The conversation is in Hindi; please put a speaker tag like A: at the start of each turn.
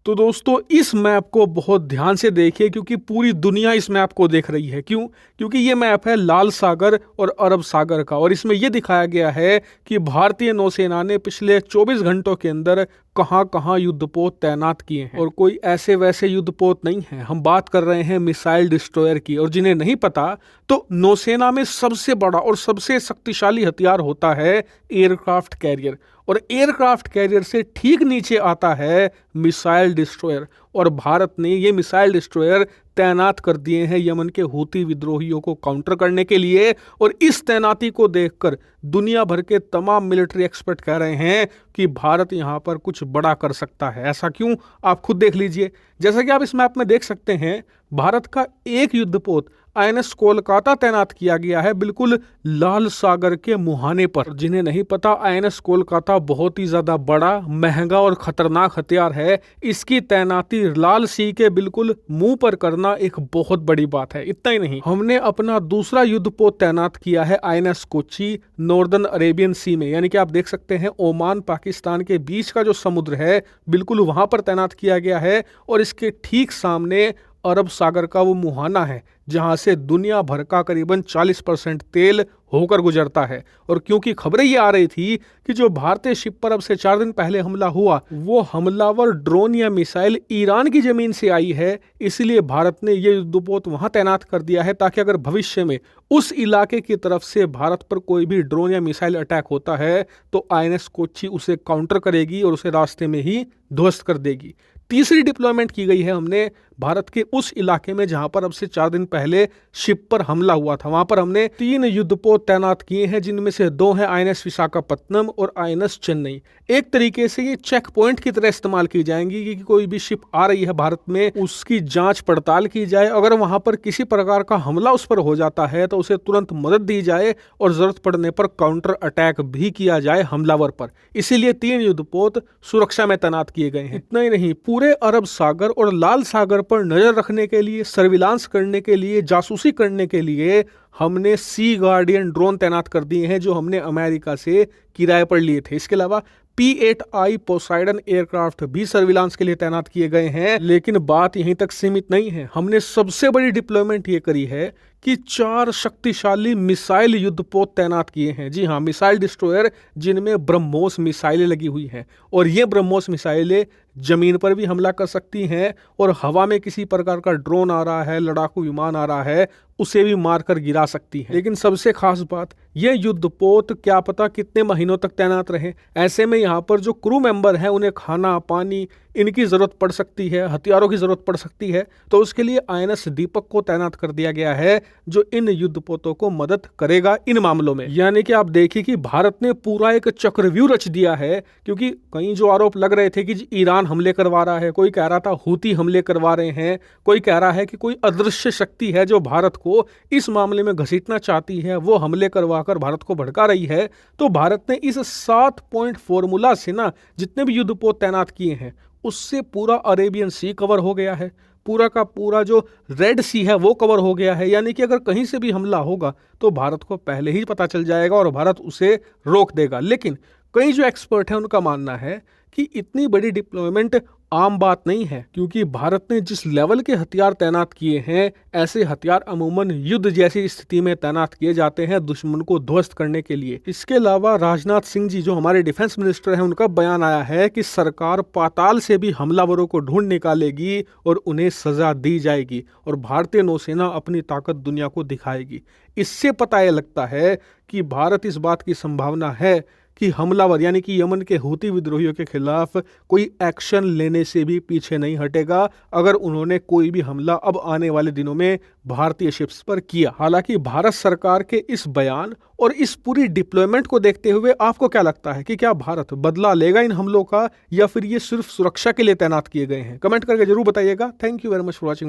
A: तो दोस्तों इस मैप को बहुत ध्यान से देखिए क्योंकि पूरी दुनिया इस मैप को देख रही है। क्यों? क्योंकि ये मैप है लाल सागर और अरब सागर का और इसमें यह दिखाया गया है कि भारतीय नौसेना ने पिछले 24 घंटों के अंदर कहां कहां युद्धपोत तैनात किए हैं। और कोई ऐसे वैसे युद्धपोत नहीं है, हम बात कर रहे हैं मिसाइल डिस्ट्रॉयर की। और जिन्हें नहीं पता तो नौसेना में सबसे बड़ा और सबसे शक्तिशाली हथियार होता है एयरक्राफ्ट कैरियर, और एयरक्राफ्ट कैरियर से ठीक नीचे आता है मिसाइल डिस्ट्रॉयर। और भारत ने ये मिसाइल डिस्ट्रॉयर तैनात कर दिए हैं यमन के हूती विद्रोहियों को काउंटर करने के लिए। और इस तैनाती को देखकर दुनिया भर के तमाम मिलिट्री एक्सपर्ट कह रहे हैं कि भारत यहां पर कुछ बड़ा कर सकता है। ऐसा क्यों? आप खुद देख लीजिए। जैसा कि आप इस मैप में देख सकते हैं, भारत का एक युद्धपोत आईएनएस कोलकाता तैनात किया गया है बिल्कुल लाल सागर के मुहाने पर। जिन्हें नहीं पता, आईएनएस कोलकाता बहुत ही ज्यादा बड़ा, महंगा और खतरनाक हथियार है। इसकी तैनाती लाल सी के बिल्कुल मुंह पर करना एक बहुत बड़ी बात है। इतना ही नहीं, हमने अपना दूसरा युद्धपोत तैनात किया है आईएनएस कोची नॉर्दर्न अरेबियन सी में, यानी कि आप देख सकते हैं ओमान पाकिस्तान के बीच का जो समुद्र है बिल्कुल वहां पर तैनात किया गया है। और इसके ठीक सामने अरब सागर का वो मुहाना है जहां से दुनिया भर का करीबन 40% तेल होकर गुजरता है। और क्योंकि खबरें ये आ रही थी कि जो भारतीय शिप पर अब से 4 दिन पहले हमला हुआ वो हमलावर ड्रोन या मिसाइल ईरान की जमीन से आई है, इसलिए भारत ने ये युद्धपोत वहां तैनात कर दिया है ताकि अगर भविष्य में उस इलाके की तरफ से भारत पर कोई भी ड्रोन या मिसाइल अटैक होता है तो आईएनएस कोची उसे काउंटर करेगी और उसे रास्ते में ही ध्वस्त कर देगी। तीसरी डिप्लॉयमेंट की गई है हमने भारत के उस इलाके में जहां पर अब से 4 दिन पहले शिप पर हमला हुआ था। वहां पर हमने 3 युद्धपोत तैनात किए हैं, जिनमें से 2 हैं आईएनएस विशाखापत्तनम और आईएनएस चेन्नई। एक तरीके से ये चेक पॉइंट की तरह इस्तेमाल की जाएंगी कि कोई भी शिप आ रही है भारत में उसकी जांच पड़ताल की जाए। अगर वहां पर किसी प्रकार का हमला उस पर हो जाता है तो उसे तुरंत मदद दी जाए और जरूरत पड़ने पर काउंटर अटैक भी किया जाए हमलावर पर। इसीलिए 3 युद्धपोत सुरक्षा में तैनात किए गए हैं। इतना ही नहीं, पूरे अरब सागर और लाल सागर पर नजर रखने के लिए, सर्विलांस करने के लिए, जासूसी करने के लिए हमने सी गार्डियन ड्रोन तैनात कर दिए हैं जो हमने अमेरिका से किराए पर लिए थे। इसके अलावा P-8I पोसाइडन एयरक्राफ्ट भी सर्विलांस के लिए तैनात किए गए हैं। लेकिन बात यहीं तक सीमित नहीं है, हमने सबसे बड़ी डिप्लॉयमेंट ये करी है कि 4 शक्तिशाली मिसाइल युद्धपोत तैनात किए हैं। जी हाँ, मिसाइल डिस्ट्रॉयर जिनमें ब्रह्मोस मिसाइलें लगी हुई हैं। और ये ब्रह्मोस मिसाइलें जमीन पर भी हमला कर सकती हैं और हवा में किसी प्रकार का ड्रोन आ रहा है, लड़ाकू विमान आ रहा है, उसे भी मारकर गिरा सकती है। लेकिन सबसे खास बात, ये युद्धपोत क्या पता कितने महीनों तक तैनात रहे। ऐसे में यहाँ पर जो क्रू मेंबर हैं उन्हें खाना पानी इनकी जरूरत पड़ सकती है, हथियारों की जरूरत पड़ सकती है। तो उसके लिए आईएनएस दीपक को तैनात कर दिया गया है जो इन युद्धपोतों को मदद करेगा इन मामलों में। यानी कि आप देखिए कि भारत ने पूरा एक चक्रव्यूह रच दिया है। क्योंकि कई जो आरोप लग रहे थे कि ईरान हमले करवा रहा है, कोई कह रहा था हूती हमले करवा रहे हैं, कोई कह रहा है कि कोई अदृश्य शक्ति है जो भारत को इस मामले में घसीटना चाहती है, वो हमले करवाकर भारत को भड़का रही है। तो भारत ने इस 7 पॉइंट फॉर्मूला से ना जितने भी युद्धपोत तैनात किए हैं उससे पूरा अरेबियन सी कवर हो गया है, पूरा का पूरा जो रेड सी है वो कवर हो गया है। यानी कि अगर कहीं से भी हमला होगा तो भारत को पहले ही पता चल जाएगा और भारत उसे रोक देगा। लेकिन कई जो एक्सपर्ट हैं उनका मानना है कि इतनी बड़ी डिप्लॉयमेंट आम बात नहीं है, क्योंकि भारत ने जिस लेवल के हथियार तैनात किए हैं ऐसे हथियार अमूमन युद्ध जैसी स्थिति में तैनात किए जाते हैं दुश्मन को ध्वस्त करने के लिए। इसके अलावा राजनाथ सिंह जी जो हमारे डिफेंस मिनिस्टर हैं उनका बयान आया है कि सरकार पाताल से भी हमलावरों को ढूंढ निकालेगी और उन्हें सजा दी जाएगी और भारतीय नौसेना अपनी ताकत दुनिया को दिखाएगी। इससे पता यह लगता है कि भारत इस बात की संभावना है कि हमलावर यानी कि यमन के हूती विद्रोहियों के खिलाफ कोई एक्शन लेने से भी पीछे नहीं हटेगा अगर उन्होंने कोई भी हमला अब आने वाले दिनों में भारतीय शिप्स पर किया। हालांकि भारत सरकार के इस बयान और इस पूरी डिप्लॉयमेंट को देखते हुए आपको क्या लगता है कि क्या भारत बदला लेगा इन हमलों का या फिर ये सिर्फ सुरक्षा के लिए तैनात किए गए हैं? कमेंट करके जरूर बताइएगा। Thank you very much for watching.